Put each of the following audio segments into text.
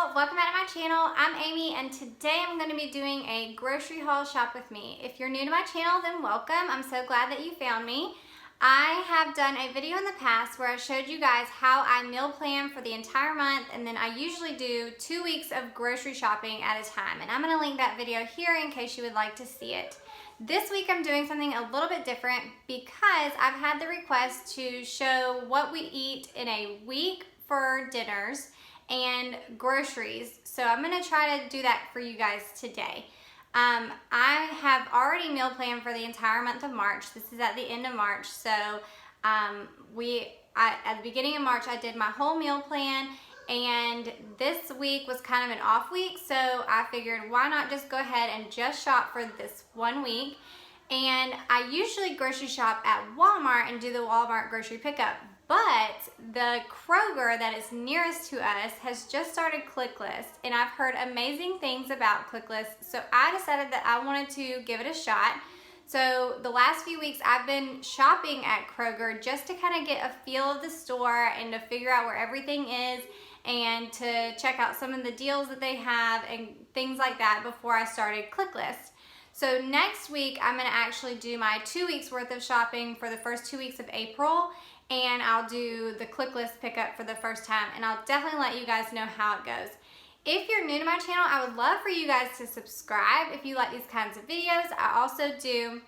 y'all, welcome back to my channel. I'm Amy and today I'm going to be doing a grocery haul shop with me. If you're new to my channel, then welcome. I'm so glad that you found me. I have done a video in the past where I showed you guys how I meal plan for the entire month, and then I usually do 2 weeks of grocery shopping at a time, and I'm going to link that video here in case you would like to see it. This week I'm doing something a little bit different because I've had the request to show what we eat in a week for dinners and groceries. So I'm going to try to do that for you guys today. I have already meal planned for the entire month of March. This is at the end of March. So at the beginning of March I did my whole meal plan, and this week was kind of an off week, so I figured why not just go ahead and just shop for this 1 week. And I usually grocery shop at Walmart and do the Walmart grocery pickup. But the Kroger that is nearest to us has just started ClickList, and I've heard amazing things about ClickList, so I decided that I wanted to give it a shot. So the last few weeks I've been shopping at Kroger just to kind of get a feel of the store and to figure out where everything is and to check out some of the deals that they have and things like that before I started ClickList. So next week I'm going to actually do my 2 weeks worth of shopping for the first 2 weeks of April, and I'll do the ClickList pickup for the first time, and I'll definitely let you guys know how it goes. If you're new to my channel, I would love for you guys to subscribe if you like these kinds of videos. I also do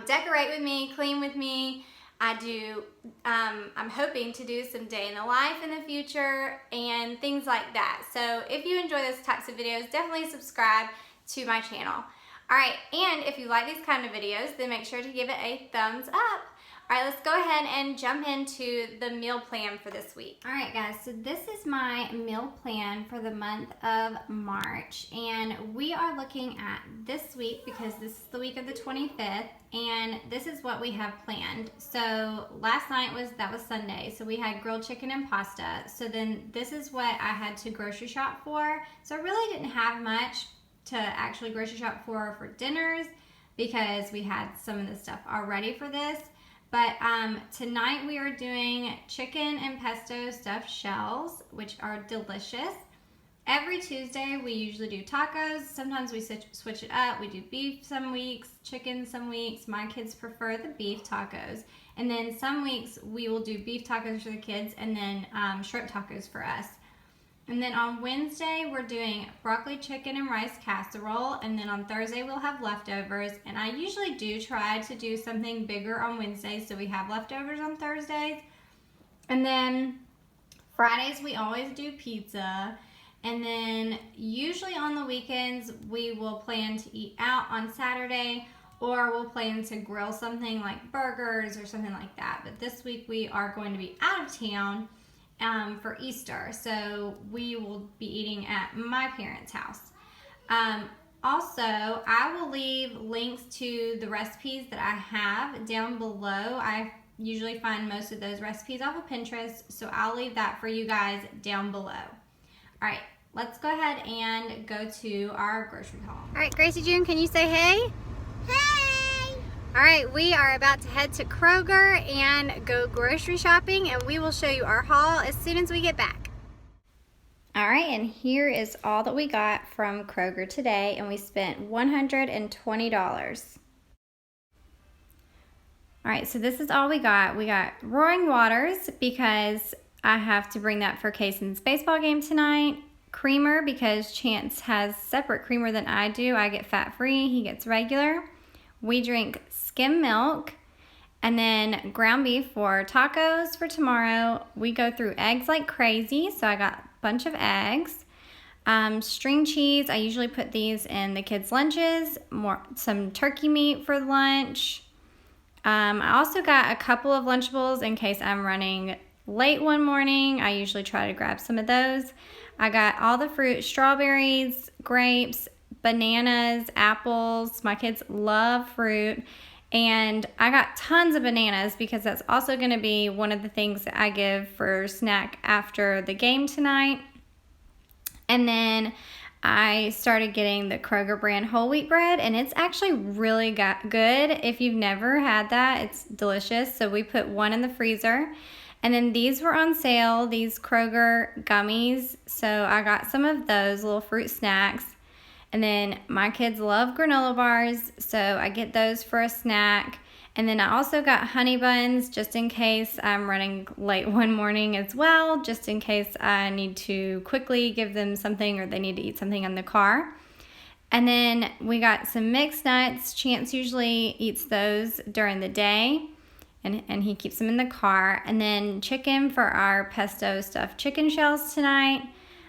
decorate with me, clean with me. I'm hoping to do some day in the life in the future and things like that. So if you enjoy those types of videos, definitely subscribe to my channel. Alright, and if you like these kind of videos, then make sure to give it a thumbs up. Alright, let's go ahead and jump into the meal plan for this week. Alright guys, so this is my meal plan for the month of March, and we are looking at this week because this is the week of the 25th, and this is what we have planned. So last night was Sunday, so we had grilled chicken and pasta. So then this is what I had to grocery shop for. So I really didn't have much to actually grocery shop for dinners because we had some of the stuff already for this. But tonight we are doing chicken and pesto stuffed shells, which are delicious. Every Tuesday we usually do tacos. Sometimes we switch it up. We do beef some weeks, chicken some weeks. My kids prefer the beef tacos. And then some weeks we will do beef tacos for the kids and then shrimp tacos for us. And then on Wednesday, we're doing broccoli, chicken, and rice casserole. And then on Thursday, we'll have leftovers. And I usually do try to do something bigger on Wednesdays, so we have leftovers on Thursdays. And then Fridays, we always do pizza. And then usually on the weekends, we will plan to eat out on Saturday, or we'll plan to grill something like burgers or something like that. But this week, we are going to be out of town for Easter, so we will be eating at my parents' house. Also, I will leave links to the recipes that I have down below. I usually find most of those recipes off of Pinterest, so I'll leave that for you guys down below. Alright, let's go ahead and go to our grocery haul. Alright, Gracie June, can you say hey? Alright, we are about to head to Kroger and go grocery shopping, and we will show you our haul as soon as we get back. Alright, and here is all that we got from Kroger today, and we spent $120. Alright, so this is all we got. We got Roaring Waters because I have to bring that for Kayson's baseball game tonight. Creamer because Chance has separate creamer than I do. I get fat-free, he gets regular. We drink skim milk, and then ground beef for tacos for tomorrow. We go through eggs like crazy, so I got a bunch of eggs. String cheese, I usually put these in the kids' lunches. Some turkey meat for lunch. I also got a couple of Lunchables in case I'm running late one morning. I usually try to grab some of those. I got all the fruit, strawberries, grapes, bananas, apples. My kids love fruit, and I got tons of bananas because that's also going to be one of the things that I give for snack after the game tonight. And then I started getting the Kroger brand whole wheat bread, and it's actually really good. If you've never had that, it's delicious. So we put one in the freezer. And then these were on sale, these Kroger Gummies. So I got some of those little fruit snacks. And then my kids love granola bars, so I get those for a snack. And then I also got honey buns just in case I'm running late one morning as well, just in case I need to quickly give them something or they need to eat something in the car. And then we got some mixed nuts. Chance usually eats those during the day, and he keeps them in the car. And then chicken for our pesto stuffed chicken shells tonight.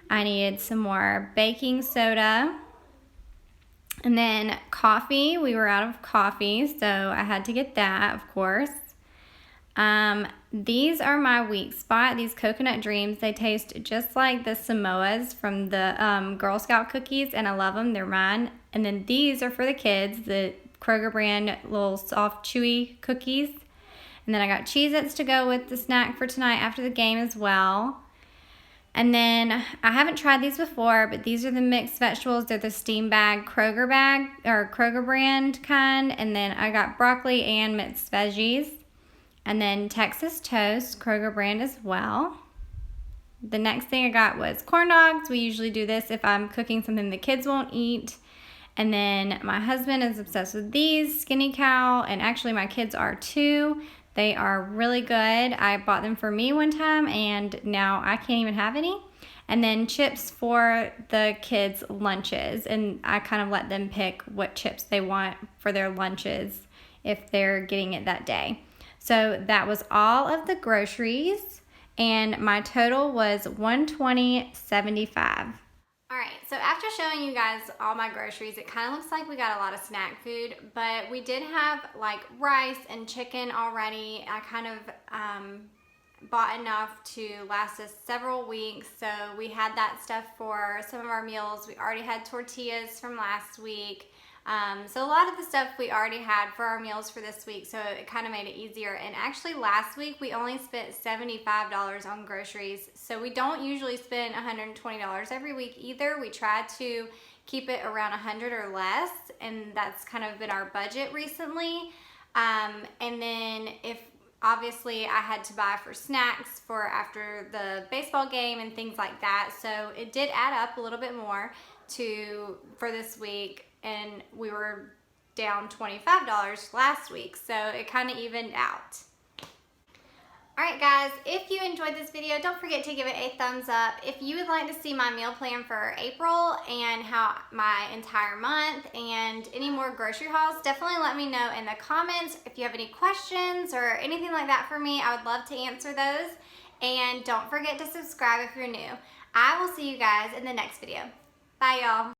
I needed some more baking soda. And then coffee, we were out of coffee, so I had to get that, of course. These are my weak spot, these coconut dreams. They taste just like the Samoas from the Girl Scout cookies, and I love them, they're mine. And then these are for the kids, the Kroger brand little soft chewy cookies. And then I got Cheez-Its to go with the snack for tonight after the game as well. And then I haven't tried these before, but these are the mixed vegetables. They're the steam bag, Kroger brand kind. And then I got broccoli and mixed veggies. And then Texas toast, Kroger brand as well. The next thing I got was corn dogs. We usually do this if I'm cooking something the kids won't eat. And then my husband is obsessed with these, Skinny Cow, and actually my kids are too. They are really good. I bought them for me one time, and now I can't even have any. And then chips for the kids' lunches, and I kind of let them pick what chips they want for their lunches if they're getting it that day. So that was all of the groceries, and my total was $120.75. Alright, so after showing you guys all my groceries, it kind of looks like we got a lot of snack food, but we did have like rice and chicken already. I kind of bought enough to last us several weeks, so we had that stuff for some of our meals. We already had tortillas from last week. So a lot of the stuff we already had for our meals for this week, so it kind of made it easier. And actually last week we only spent $75 on groceries, so we don't usually spend $120 every week either. We try to keep it around $100 or less, and that's kind of been our budget recently. And then if obviously I had to buy for snacks for after the baseball game and things like that, so it did add up a little bit more for this week. And we were down $25 last week, so it kind of evened out. Alright guys, if you enjoyed this video, don't forget to give it a thumbs up. If you would like to see my meal plan for April and how my entire month and any more grocery hauls, definitely let me know in the comments. If you have any questions or anything like that for me, I would love to answer those. And don't forget to subscribe if you're new. I will see you guys in the next video. Bye y'all.